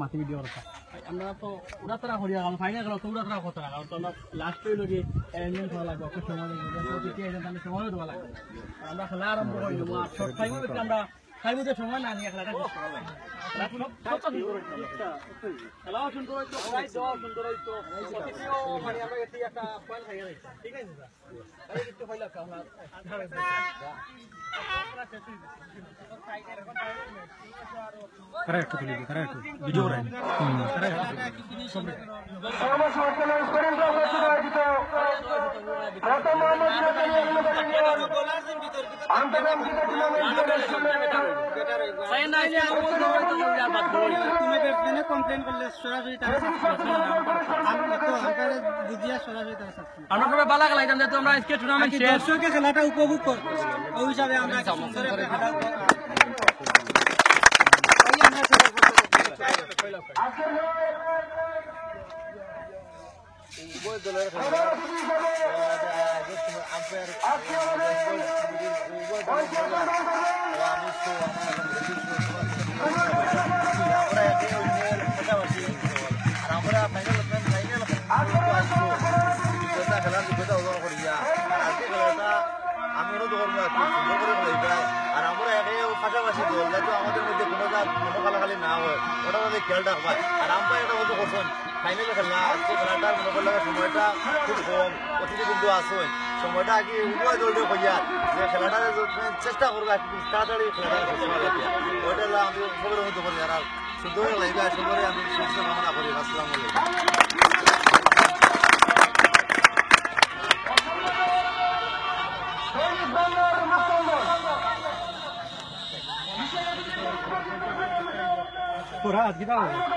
মাতি ভিডিও করতা আমরা তো উড়াতরা করিয়া কারণ ফাইনাল গেল তো উড়াতরা কথা কারণ তো লাস্ট হইল যে এন্ডিং করা লাগবে অত সময় লাগবে তো দ্বিতীয় এজেন্ট আমি সময় দেওয়া লাগবে আমরা খেলা আরম্ভ করি দেবো আর শর্ট টাইমে যদি আমরা টাইমে সময় না নিয়ে খেলাটা শেষ করা লাগে খেলাও সুন্দর হইতো প্রাইজ দেওয়া সুন্দর হইতো প্রতিটিও মানে আমরা এটি একটা পয়েন্ট খাইয়া দিচ্ছি ঠিক আছে স্যার তাই একটু হইলো আমরা correct video right তুমি ব্যাটসম্যানে কমপ্লেইন করলে সরাসরি তার আমরা সবাই বালা খেলাইতাম যেহেতু আমরা আজকে টুর্নামেন্ট শেষ দর্শককে খেলাটা উপভোগ করব ওই হিসাবে আমরা সুন্দর একটা পাশাপাশি দল যাতে আমাদের মধ্যে কোনো খালাখালি না হয় ওটা মধ্যে খেলটা হয় আর আমরা এটা মধ্যে করছেন ফাইনালে খেলা আজকে খেলাটার মনে করলে সময়টা খুব কম অতিথি কিন্তু আসুন সময়টা আগে উভয় দলটা হইয়া যে খেলাটা চেষ্টা করবো একটু তাড়াতাড়ি খেলাটা শেষ করা লাগে ওইটা আমি খবরের মধ্যে করি আর সুন্দর লাগবে সুন্দর আমি সুস্থ কামনা করি আসসালামু আলাইকুম पूरा आज की दाव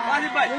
Baik, baik.